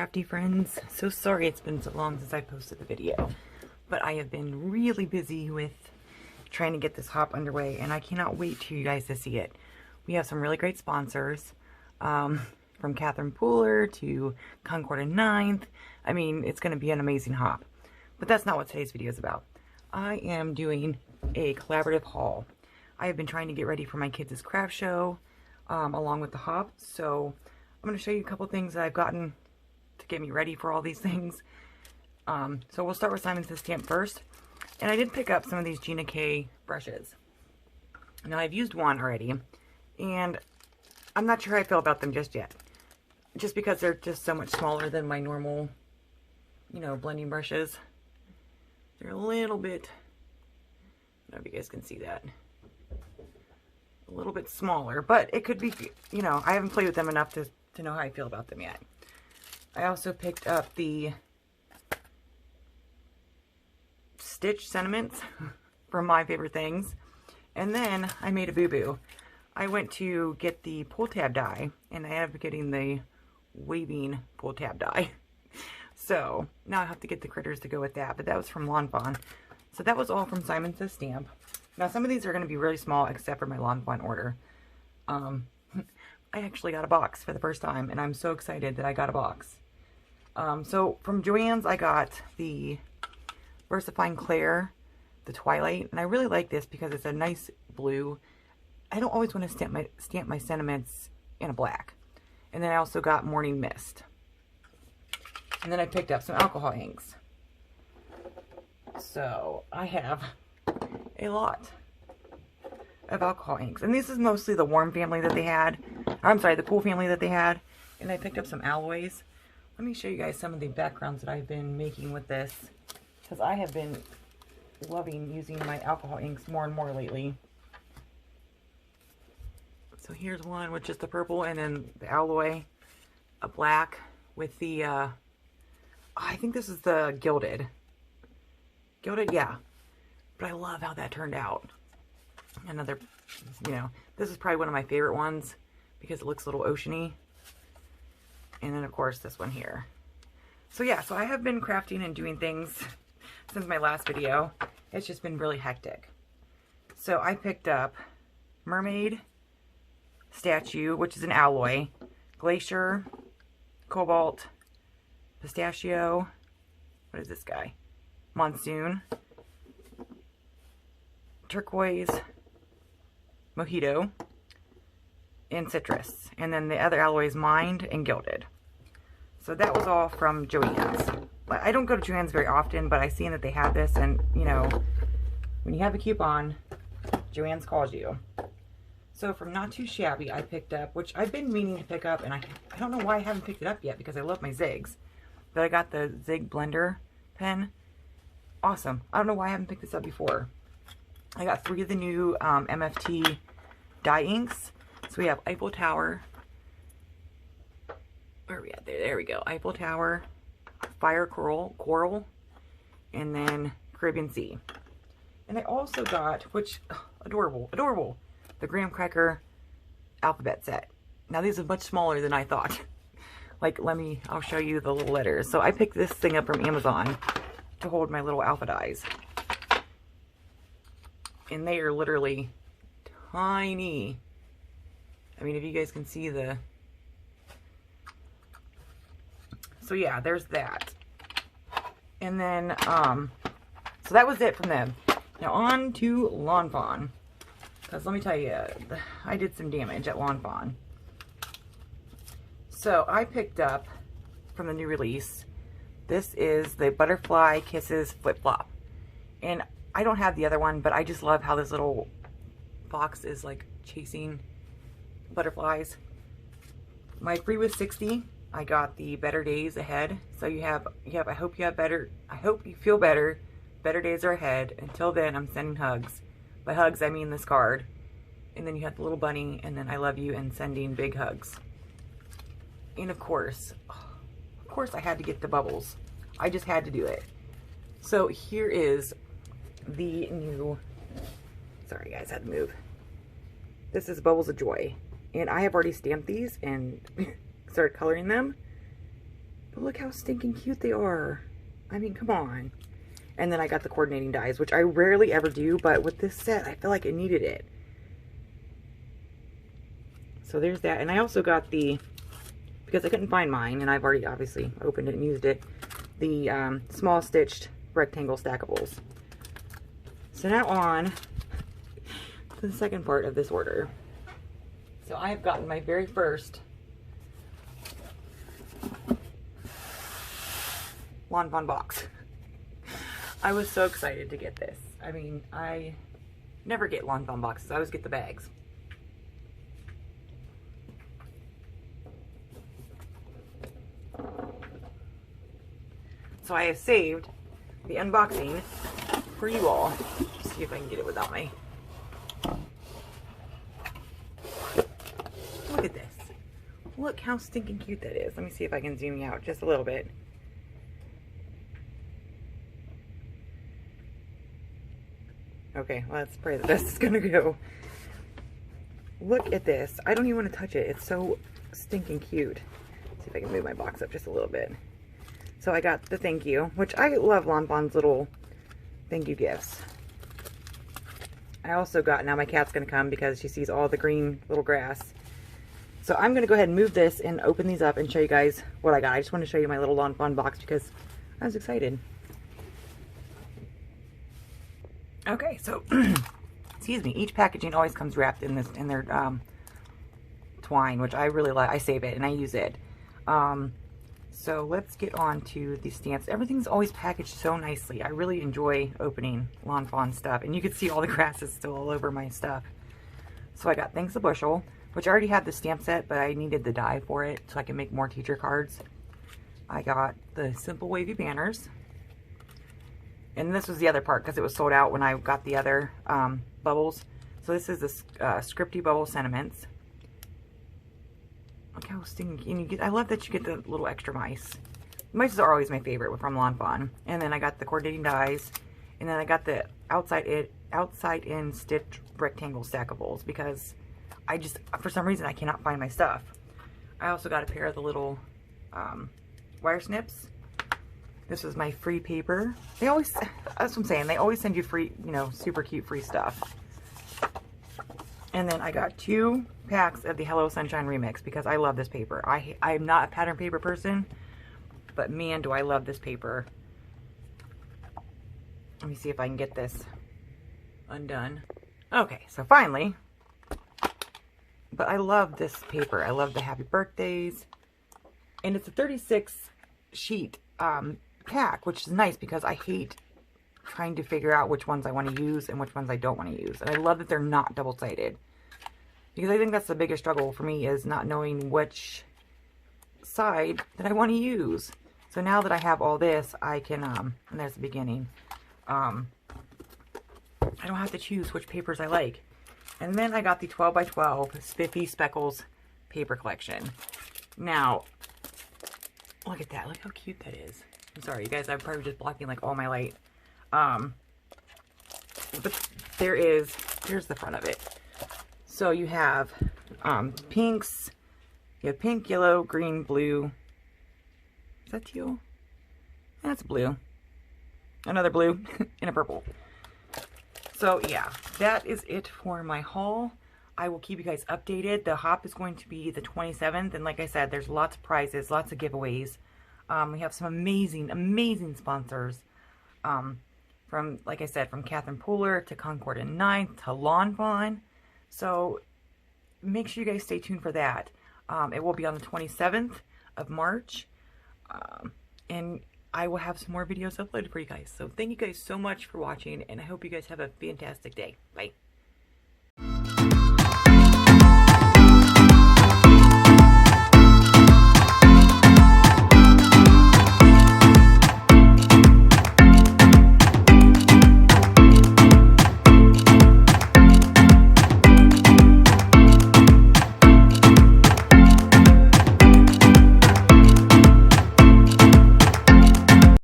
crafty friends. So sorry it's been so long since I posted the video, but I have been really busy with trying to get this hop underway, and I cannot wait for you guys to see it. We have some really great sponsors, from Catherine Pooler to Concord and Ninth. I mean, it's going to be an amazing hop, but that's not what today's video is about. I am doing a collaborative haul. I have been trying to get ready for my kids' craft show, along with the hop, so I'm going to show you a couple things that I've gotten to get me ready for all these things. So we'll start with Simon Says Stamp first. And I did pick up some of these Gina K brushes. Now I've used one already, and I'm not sure how I feel about them just yet. Just because they're just so much smaller than my normal, you know, blending brushes. They're a little bit, I don't know if you guys can see that. A little bit smaller, but it could be, you know, I haven't played with them enough to know how I feel about them yet. I also picked up the Stitch Sentiments from My Favorite Things. And then I made a boo-boo. I went to get the pull tab die, and I ended up getting the waving pull tab die. So now I have to get the critters to go with that, but that was from Lawn Fawn. So that was all from Simon Says Stamp. Now some of these are going to be really small except for my Lawn Fawn order. I actually got a box for the first time, and I'm so excited that I got a box. So from Joanns, I got the VersaFine Claire, the Twilight, and I really like this because it's a nice blue. I don't always want to stamp my sentiments in a black. And then I also got Morning Mist. And then I picked up some alcohol inks. So I have a lot of alcohol inks, and this is mostly the warm family that they had. I'm sorry, the cool family that they had. And I picked up some alloys. Let me show you guys some of the backgrounds that I've been making with this, because I have been loving using my alcohol inks more and more lately. So here's one with just the purple, and then the alloy, a black with the I think this is the gilded, yeah, but I love how that turned out. Another, you know, this is probably one of my favorite ones because it looks a little oceany. And then of course this one here. So yeah, so I have been crafting and doing things since my last video. It's just been really hectic. So I picked up Mermaid Statue, which is an alloy, Glacier, Cobalt, Pistachio, what is this guy? Monsoon, Turquoise, Mojito, and Citrus. And then the other alloys, Mind and Gilded. So that was all from Joanns. I don't go to Joanns very often, but I seen that they had this, and you know, when you have a coupon, Joanns calls you. So from Not Too Shabby, I picked up, which I've been meaning to pick up, and I don't know why I haven't picked it up yet because I love my Zigs. But I got the Zig Blender pen. Awesome. I don't know why I haven't picked this up before. I got 3 of the new MFT dye inks. So we have Eiffel Tower. Where are we at? There we go. Eiffel Tower, Fire Coral, and then Caribbean Sea. And I also got, which, adorable, the Graham Cracker alphabet set. Now these are much smaller than I thought. Like, I'll show you the little letters. So I picked this thing up from Amazon to hold my little alpha dies. And they are literally tiny. I mean, if you guys can see the... So yeah, there's that. And then, so that was it from them. Now on to Lawn Fawn. Because let me tell you, I did some damage at Lawn Fawn. So I picked up from the new release, this is the Butterfly Kisses Flip Flop. And I don't have the other one, but I just love how this little box is like chasing butterflies. My free was 60. I got the Better Days Ahead. So you have I hope you feel better. Better days are ahead. Until then, I'm sending hugs. By hugs, I mean this card. And then you have the little bunny, and then I love you and sending big hugs. And of course I had to get the bubbles. I just had to do it. So here is the new, sorry guys, I had to move. This is Bubbles of Joy. And I have already stamped these and started coloring them. But look how stinking cute they are. I mean, come on. And then I got the coordinating dies, which I rarely ever do, but with this set, I feel like it needed it. So there's that. And I also got the, because I couldn't find mine, and I've already obviously opened it and used it, the small stitched rectangle stackables. So now on to the second part of this order. So I have gotten my very first Lawn Fawn box. I was so excited to get this. I mean, I never get Lawn Fawn boxes. I always get the bags. So I have saved the unboxing for you all. Let's see if I can get it without my... Look at this. Look how stinking cute that is. Let me see if I can zoom you out just a little bit. Okay, well, let's pray that this is gonna go. Look at this. I don't even want to touch it. It's so stinking cute. Let's see if I can move my box up just a little bit. So I got the thank you, which I love Lawn Fawn's little thank you gifts. I also got, now my cat's gonna come because she sees all the green little grass. So I'm gonna go ahead and move this and open these up and show you guys what I got. I just want to show you my little Lawn Fawn box because I was excited. Okay, so excuse me, each packaging always comes wrapped in their twine, which I really like. I save it and I use it. So let's get on to the stamps. Everything's always packaged so nicely. I really enjoy opening Lawn Fawn stuff, and you can see all the grass is still all over my stuff. So I got Thanks a Bushel, which I already had the stamp set, but I needed the die for it so I can make more teacher cards. I got the Simple Wavy Banners. And this was the other part because it was sold out when I got the other bubbles. So this is the Scripty Bubble Sentiments. Look how stinking, and you get, I love that you get the little extra mice. Mice are always my favorite from Lawn Fawn. And then I got the coordinating dies. And then I got the outside in stitch rectangle stackables because I just, for some reason, I cannot find my stuff. I also got a pair of the little wire snips. This is my free paper. They always, that's what I'm saying, they always send you free, you know, super cute free stuff. And then I got 2 packs of the Hello Sunshine Remix because I love this paper. I'm not a pattern paper person, but man, do I love this paper. Let me see if I can get this undone. Okay, so finally, but I love this paper. I love the happy birthdays. And it's a 36 sheet pack, which is nice because I hate trying to figure out which ones I want to use and which ones I don't want to use. And I love that they're not double-sided because I think that's the biggest struggle for me is not knowing which side that I want to use. So now that I have all this, I can, and there's the beginning, I don't have to choose which papers I like. And then I got the 12 by 12 Spiffy Speckles paper collection. Now, look at that. Look how cute that is. I'm sorry, you guys. I'm probably just blocking like all my light. But here's the front of it. So you have pinks. You have pink, yellow, green, blue. Is that teal? That's blue. Another blue and a purple. So yeah, that is it for my haul. I will keep you guys updated. The hop is going to be the 27th. And like I said, there's lots of prizes, lots of giveaways. We have some amazing, amazing sponsors. From, like I said, from Catherine Pooler to Concord and Ninth to Lawn Fawn. So make sure you guys stay tuned for that. It will be on the 27th of March. And I will have some more videos uploaded for you guys. So thank you guys so much for watching. And I hope you guys have a fantastic day. Bye.